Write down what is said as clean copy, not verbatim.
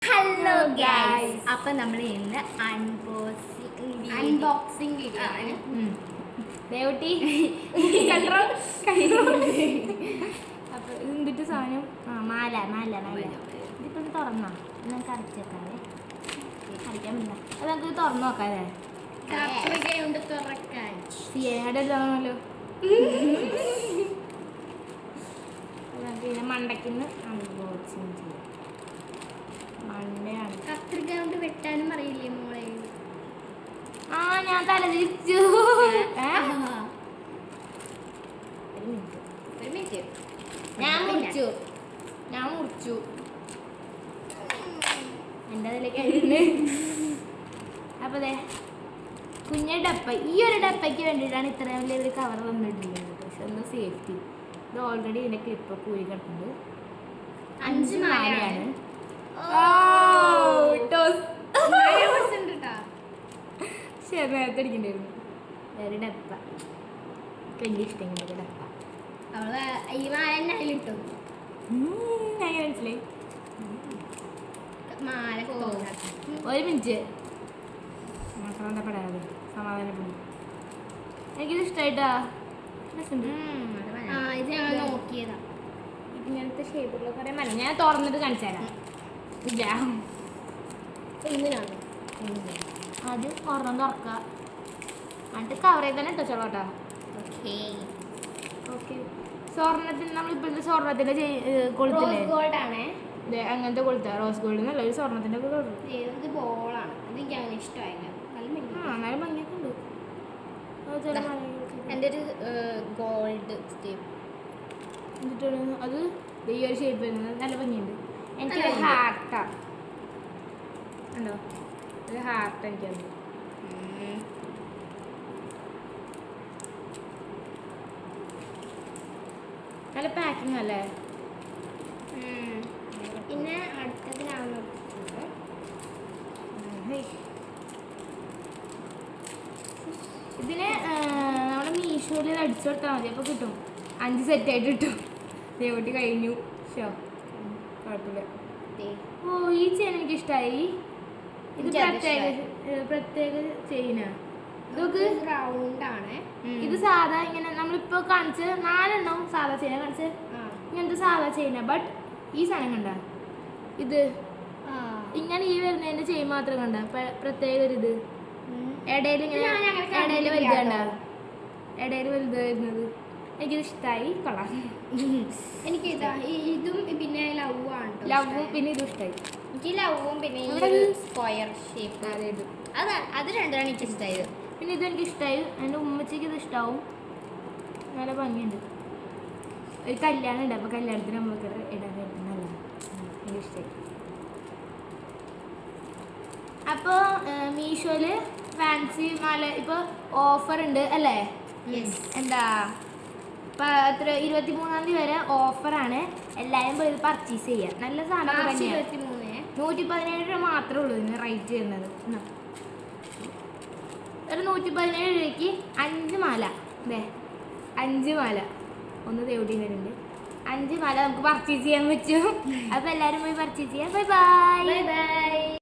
Hello guys, അപ്പം നമ്മൾ ഇന്ന് അൺബോക്സിംഗ് വീഡിയോ ആണ്. ദേവട്ടി അപ്പൊ എന്തിട്ട് സാധനം മാല മാല മാല ഇതിപ്പോ തുറന്നോ? നമുക്ക് അരച്ചേക്കാവേ, അരയ്ക്കാൻ പറ്റില്ല. അത് നമുക്ക് തുറന്നു നോക്കാല്ലേ? കത്രികയുണ്ട് തുറക്കാൻ. സിയയുടെ ഇതാണല്ലോ. പിന്നെ മണ്ടയ്ക്കുന്ന് അൺബോക്സിങ് ചെയ്യാം. മണ്ടയാണ്. കത്രിക കൊണ്ട് വെട്ടാനും അറിയില്ലേ മോളെ? ഞാൻ തലതിരിച്ചു. ഒരു മിനിറ്റ്, ഞാൻ മുറിച്ചു എൻ്റെ അതിലേക്ക്. അപ്പൊ അതെ കുഞ്ഞ ഡപ്പ, ഈ ഒരു ഡപ്പയ്ക്ക് വേണ്ടിയിട്ടാണ് ഇത്രയും വലിയൊരു കവർ വന്നിട്ടുള്ളത്. പക്ഷെ ഒന്ന് സേഫ്റ്റി, ഇത് ഓൾറെഡി ഇതിന്റെ ക്ലിപ്പ് കൂടി കിടക്കുന്നത്. 5 മാലയാണ്. നേരത്തെ അടിക്കണ്ടായിരുന്നു. വേറെ ഡപ്പ വലിയ ഇഷ്ടം ഡപ്പ. അവള് ഈ മാല തന്നെ അതിലിട്ടു. അങ്ങനെ മനസ്സിലായി. മാല ഒരു മിനിറ്റ് മാത്രം പെടാതെ സമാധാനപ്പെടും. എനിക്കിത് ഇഷ്ടമായിട്ടാ. ഇത് ഞങ്ങൾ നോക്കിയതാ. ഇങ്ങനത്തെ ഷേപ്പുള്ള കുറേ മല ഞാൻ തുറന്നിട്ട് കാണിച്ചു തരാം. ഇല്ല എന്തിനാണ് അത് ഒരെണ്ണം തുറക്കുക, എന്നിട്ട് കവർ ചെയ്ത് തന്നെ ഇട്ടോ ചോളോട്ടാ. ഓക്കെ സ്വർണ്ണത്തിന് നമ്മളിപ്പോഴത്തെ സ്വർണ്ണത്തിന്റെ കൊളുത്തില്ലേ? ഗോൾഡ് ആണേ. അങ്ങനത്തെ കൊളുത്ത റോസ് ഗോൾഡ് എന്നല്ല, ഒരു സ്വർണ്ണത്തിന്റെ ഇത് ബോളാണ്. എനിക്ക് അങ്ങനെ ഇഷ്ടമായില്ല. എന്നാലും ഭംഗിയൊക്കെ ഉണ്ട്. എൻ്റെ ഒരു ഗോൾഡ് സ്റ്റേപ്പ് എന്നിട്ടാണ് അത് ഈ ഒരു ഷേപ്പ് വരുന്നത്. നല്ല ഭംഗിയുണ്ട്. എനിക്കൊരു ഹാർട്ടാ ഉണ്ടോ? ഒരു ഹാർട്ട് എനിക്കത്. നല്ല പാക്കിംഗ് അല്ലേ? പിന്നെ അടുത്തതിനാണ് ഇതിന് നമ്മുടെ മീഷോയിൽ അടിച്ചു കൊടുത്താൽ മതി, അപ്പോൾ കിട്ടും. 5 സെറ്റായിട്ട് കിട്ടും. ദേവട്ടി കഴിഞ്ഞു. ഷോ കുഴപ്പമില്ല. ഓ ഈ ചെയിൻ എനിക്ക് ഇഷ്ടമായി. ഇത് പ്രത്യേക ചെയിനാ. ഇതൊക്കെ റൗണ്ടാണ്. ഇത് സാധാ ഇങ്ങനെ നമ്മളിപ്പോ കാണിച്ച് 4 എണ്ണം സാധാ ചെയിന കാണിച്ച്, ഇങ്ങനത്തെ സാധാ ചെയിന. ബട്ട് ഈ സാധനം കണ്ട, ഇത് ഇങ്ങനെ ഈ വരുന്നതിന്റെ ചെയിൻ മാത്രം കണ്ട പ്രത്യേക ഒരു ഇത് ഇടയിൽ ഇങ്ങനെ ഇടയിൽ വലുത് കണ്ട, ഇടയിൽ വലുത് വരുന്നത്. എനിക്കിത് ഇഷ്ടമായി. കൊള്ളാം. എനിക്ക് ഇതും പിന്നെ ലവും പിന്നെ ഇതും ഇഷ്ടമായി. എനിക്ക് ലവും പിന്നെ സ്ക്വയർ ഷേപ്പ് അത് രണ്ടാണ് എനിക്ക് ഇഷ്ടമായത്. പിന്നെ ഇത് എനിക്ക് ഇഷ്ടമായി. എൻ്റെ ഉമ്മച്ചിക്ക് ഇത് ഇഷ്ടമാവും. നല്ല ഭംഗിയുണ്ട്. ഒരു കല്യാണം ഉണ്ട്, അപ്പോൾ കല്യാണത്തിന് നമ്മൾക്ക് ഇടാൻ പറ്റുന്നല്ല. എനിക്ക് ഇഷ്ടമായി. അപ്പോൾ മീഷോയില് ഫാൻസി മാല ഇപ്പോൾ ഓഫർ ഉണ്ട് അല്ലേ? എന്താ ഇപ്പം എത്ര 23-ാം തീയതി വരെ ഓഫറാണ്. എല്ലാവരും പോയി ഇത് പർച്ചേസ് ചെയ്യുക. നല്ല സാധനം. 117 രൂപ മാത്രമേ ഉള്ളൂ ഇതിന് റേറ്റ് വരുന്നത്. ഒരു 117 രൂപയ്ക്ക് 5 മാല. അതെ 5 മാല. ഒന്ന് ദേവടി വരുന്നുണ്ട്. 5 മാല നമുക്ക് പർച്ചേസ് ചെയ്യാൻ പറ്റും. അപ്പോൾ എല്ലാവരും പോയി പർച്ചേസ് ചെയ്യാം. Bye bye.